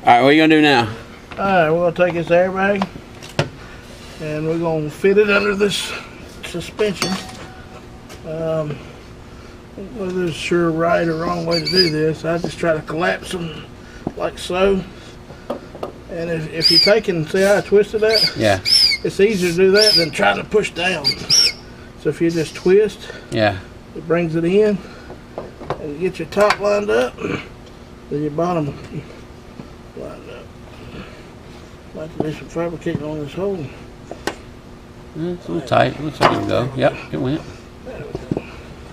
Alright, what are you going to do now? Alright, we're going to take this airbag and we're going to fit it under this suspension. Whether it's sure right or wrong way to do this, I just try to collapse them like so. And if you're taking, see how I twisted that? Yeah. It's easier to do that than trying to push down. So if you just twist, yeah, it brings it in, and you get your top lined up, then your bottom lined up. Like to do some fabricating on this hole. It's a little tight. Looks like it can go. Yep, it went.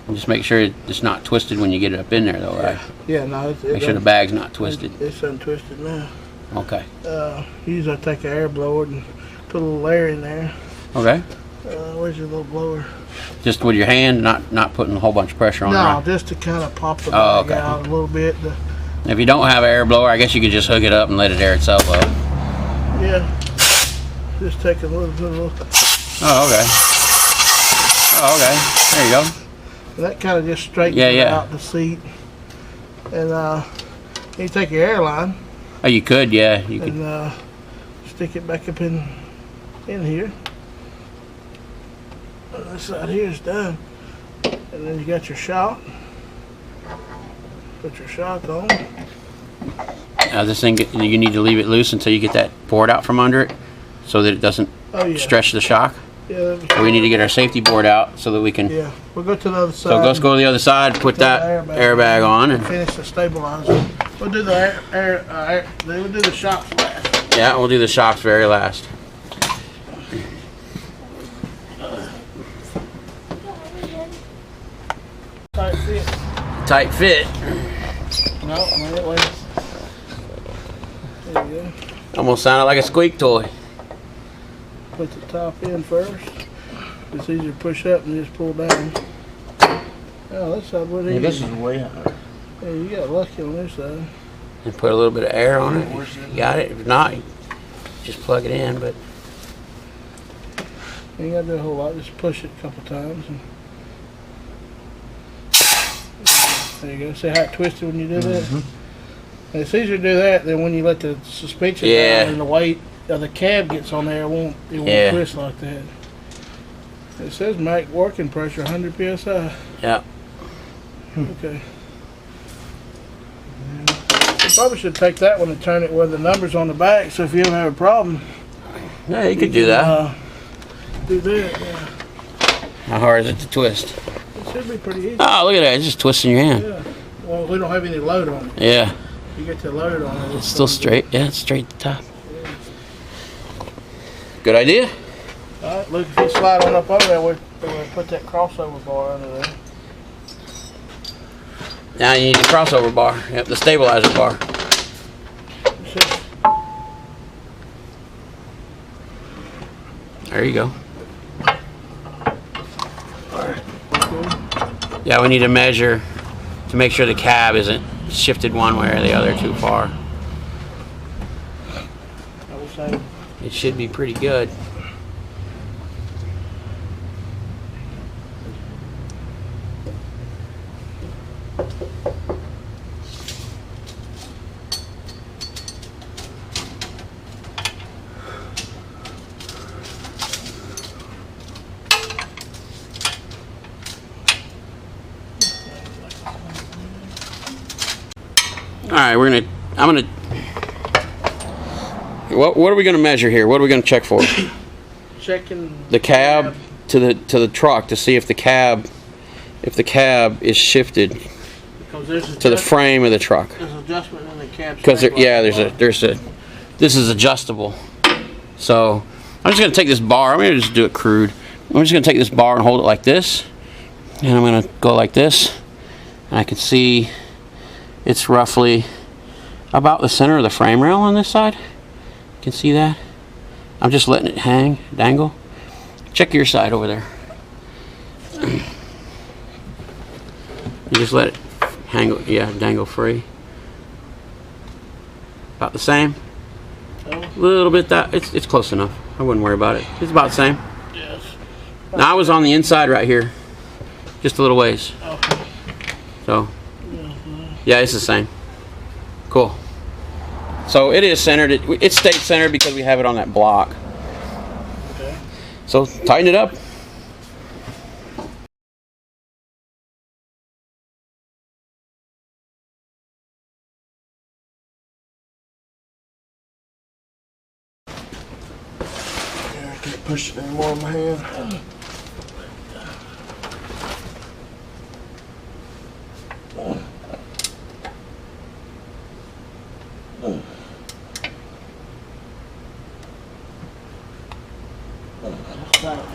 And just make sure it's not twisted when you get it up in there, though, right? Yeah, no. Make sure the bag's not twisted. It's untwisted now. Okay. Usually I take an air blower and put a little air in there. Okay. Where's your little blower? Just with your hand, not putting a whole bunch of pressure on it. No, just to kind of pop the bag out a little bit. If you don't have an air blower, I guess you could just hook it up and let it air itself up. Yeah. Just take a little bit. Oh, okay. Oh, okay. There you go. And that kind of just straightens out the seat. And you take your airline. Oh, you could, yeah. You could. And stick it back up in here. And this side here is done. And then you got your shock. Put your shock on. Now this thing, you need to leave it loose until you get that board out from under it, so that it doesn't stretch the shock. Yeah. So we need to get our safety board out so that we can. Yeah. We'll go to the other side. So let's go to the other side. Put that airbag on and finish the stabilizer. We'll do the we'll do the shocks last. Yeah, we'll do the shocks very last. Tight fit. Tight fit. No, wait. There you go. Almost sounded like a squeak toy. Put the top in first. It's easier to push up and just pull down. Oh, this side wasn't easy. This is way higher. Yeah, you got lucky on this side. And put a little bit of air on it. You got it. If not, just plug it in. But you ain't got to do a whole lot. Just push it a couple times. And there you go. See how it twisted when you do that? And it's easier to do that than when you let the suspension down and the weight of the cab gets on there. It won't twist like that. It says max working pressure 100 psi. Yeah. Okay. You probably should take that one and turn it where the number's on the back, so if you ever have a problem. Yeah, you could do that. Do that, yeah. How hard is it to twist? It should be pretty easy. Oh, look at that. It's just twisting your hand. Yeah. Well, we don't have any load on it. Yeah. You get the load on it. It's still straight. Yeah, it's straight at the top. Yeah. Good idea. All right, look, if you slide on up under there, we'll put that crossover bar under there. Now you need the crossover bar. Yep, the stabilizer bar. There you go. Yeah, we need to measure to make sure the cab isn't shifted one way or the other too far. It should be pretty good. All right, what are we gonna measure here? What are we gonna check for? Checking the cab to the truck to see if the cab is shifted to the frame of the truck. There's an adjustment in the cab. Because this is adjustable. So I'm just gonna take this bar. I'm gonna just do it crude. I'm just gonna take this bar and hold it like this, and I'm gonna go like this, and I can see it's roughly about the center of the frame rail on this side. You can see that. I'm just letting it hang, dangle. Check your side over there. You just let it hang, dangle free. About the same. A little bit it's close enough. I wouldn't worry about it. It's about the same. Yes. Now I was on the inside right here, just a little ways. So, yeah, it's the same. Cool. So it is centered. It stayed centered because we have it on that block. Okay. So tighten it up. Yeah, I can't push it anymore in my hand.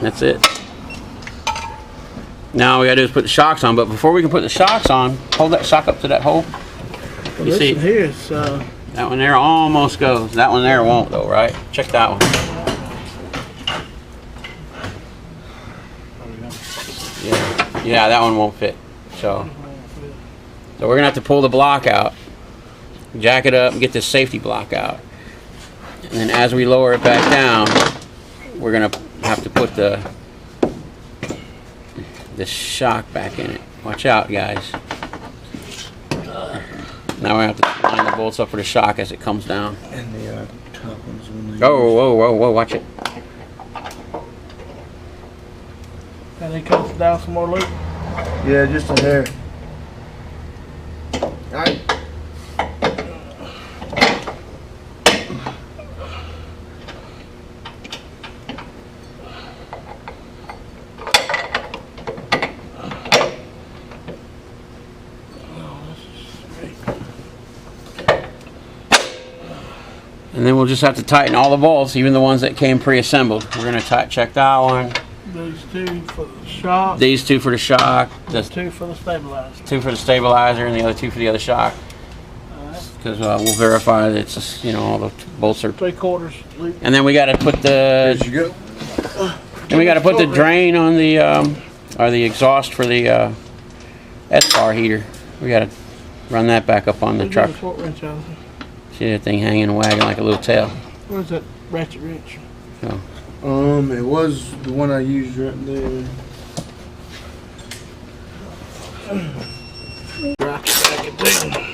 That's it. Now all we gotta do is put the shocks on, but before we can put the shocks on, hold that shock up to that hole. Well, You this see, one here is, that one there almost goes. That one there won't though, right? Check that one. Yeah, that one won't fit. So we're gonna have to pull the block out, jack it up, and get this safety block out. And then as we lower it back down, we're gonna have to put the shock back in it. Watch out, guys. Now we have to line the bolts up for the shock as it comes down. And the top one's when they Oh, whoa, whoa, whoa, watch it. and it comes down some more loop. Yeah, just a hair. Alright. And then we'll just have to tighten all the bolts, even the ones that came pre-assembled. We're gonna check that one. These two for the shock. These two for the shock, the Two for the stabilizer. two for the stabilizer, and the other two for the other shock. Alright. Because we'll verify that it's just, all the bolts are. 3/4 loop. And then we got to put There the. you go. And we got to put the drain on the or the exhaust for the S-bar heater. We got to run that back up on the Where's truck. the torque wrench out? See that thing hanging and wagging like a little tail. Where's that ratchet wrench? So, It was the one I used right there. Rock it back and down.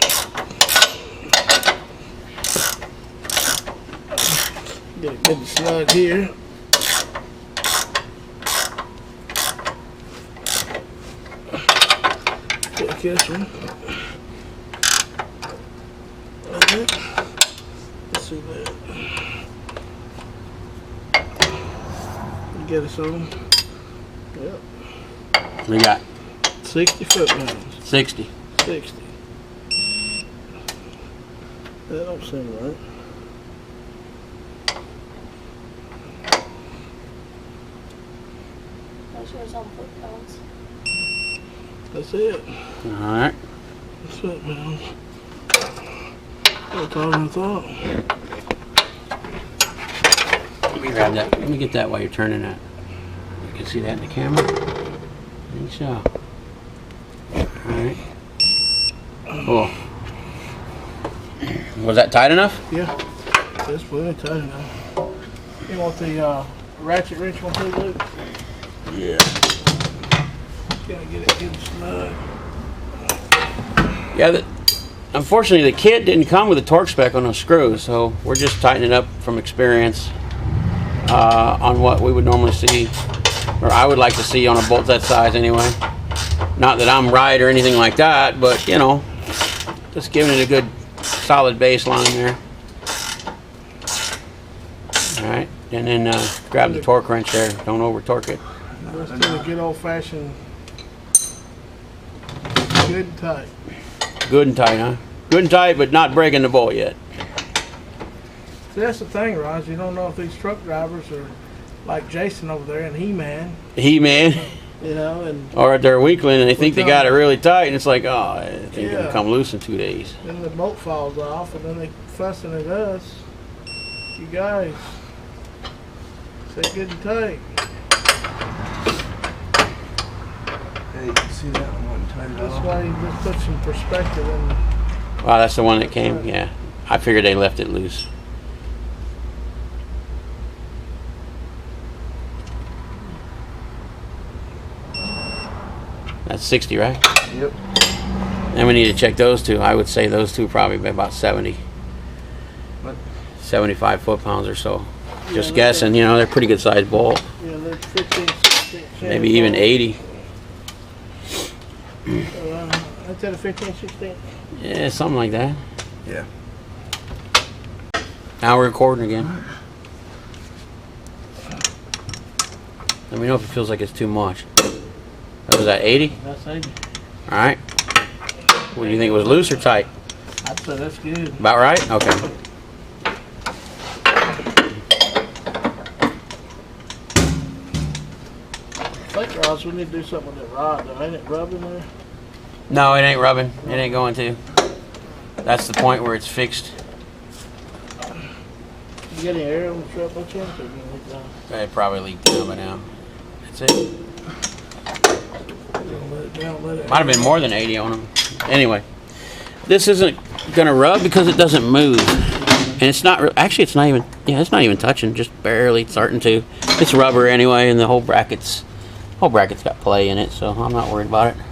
Get it good and snug here. Take this one. Okay. Let's see that. Get us on. Yep. we got 60 foot-pounds. 60. 60. That don't seem right. That shows on foot-pounds. That's it. All right. That's foot-pounds. That's all I thought. Let me grab that. Let me get that while you're turning that. You can see that in the camera. I think so. All right. Cool. Was that tight enough? Yeah. That's plenty tight enough. You want the ratchet wrench on too, Luke? Yeah. Gotta get it good and snug. Yeah. Unfortunately, the kit didn't come with a torque spec on those screws, so we're just tightening up from experience on what we would normally see, or I would like to see on a bolt that size anyway. Not that I'm right or anything like that, but just giving it a good solid baseline there. All right, and then grab the torque wrench there. Don't over torque it. Let's do a good old fashioned good and tight. Good and tight, huh? Good and tight, but not breaking the bolt yet. See, that's the thing, Rawze. You don't know if these truck drivers are like Jason over there and He-Man, He-Man, and or they're weakling and they think they got it really tight, and it's like, oh, I think Yeah. it'll come loose in 2 days. then the bolt falls off, and then they fussing at us. You guys, say good and tight. Hey, you can see that one wasn't tight at This all. way, just put some perspective in. Wow, that's the one that came. Yeah, I figured they left it loose. That's 60, right? Yep. And we need to check those two. I would say those two probably by about 70. 75 foot-pounds or so. Just they're guessing, you know, they're pretty good sized bolt. Yeah, they're 15, 16. Maybe even 80. That's at a 15, 16. Yeah, something like that. Yeah. Now we're recording again. Let me know if it feels like it's too much. What was that, 80? That's 80. Alright. What do you think, it was loose or tight? I'd say that's good. About right? Okay. I think, Rawze, we need to do something with that rod, though. Ain't it rubbing there? No, it ain't rubbing. It ain't going to. That's the point where it's fixed. You get any air on the strap by chance? Or you gonna leak down? It probably leaked down by now. That's it. You gonna let it down, let it. Might have been more than 80 on them. Anyway, this isn't gonna rub because it doesn't move, and it's not. Actually, it's not even. Yeah, it's not even touching. Just barely starting to. It's rubber anyway, and the whole bracket's got play in it, so I'm not worried about it.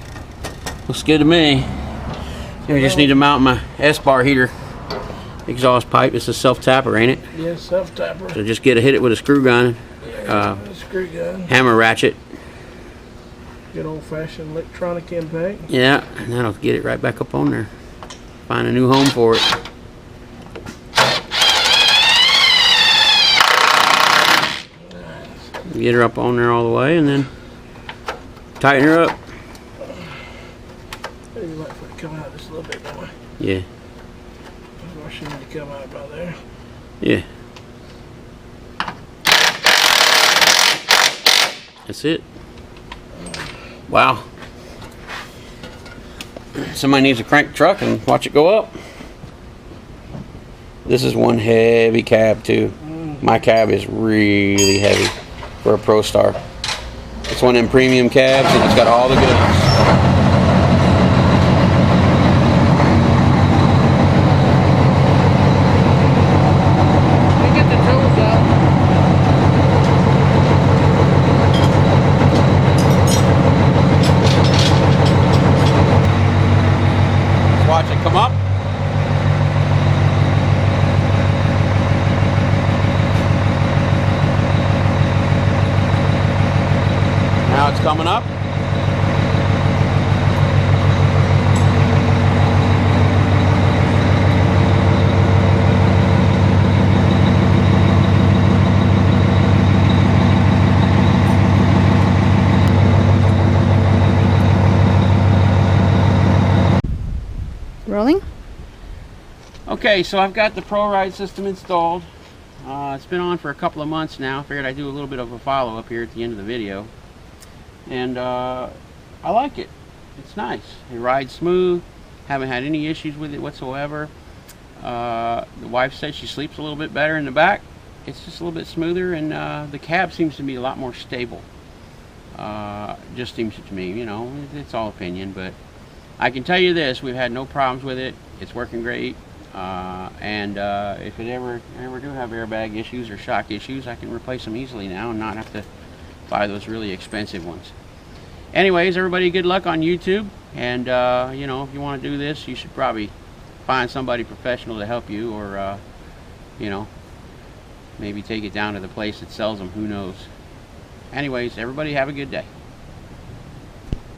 Looks good to me. We just need to mount my S-bar heater exhaust pipe. It's a self-tapper, ain't it? Yeah, self-tapper. So just hit it with a screw gun, Screw gun. hammer ratchet. Good old-fashioned electronic impact. Yeah, and that'll get it right back up on there. Find a new home for it. Get her up on there all the way, and then tighten her up. Maybe like for it to come out just a little bit more. Yeah. I should need to come out about there. Yeah. That's it. Wow. Somebody needs to crank the truck and watch it go up. This is one heavy cab too. My cab is really heavy for a Prostar. It's one of them premium cabs and it's got all the goods. Watch it come up. Now it's coming up. Rolling? Okay, so I've got the Pro Ride system installed. It's been on for a couple of months now. Figured I'd do a little bit of a follow-up here at the end of the video. And I like it. It's nice. It rides smooth. Haven't had any issues with it whatsoever. The wife said she sleeps a little bit better in the back. It's just a little bit smoother, and the cab seems to be a lot more stable. Just seems to me, you know, it's all opinion, but I can tell you this, we've had no problems with it. It's working great. And if it ever do have airbag issues or shock issues, I can replace them easily now and not have to buy those really expensive ones. Anyways, everybody, good luck on YouTube. And you know, if you want to do this, you should probably find somebody professional to help you, or you know, maybe take it down to the place that sells them. Who knows? Anyways, everybody have a good day.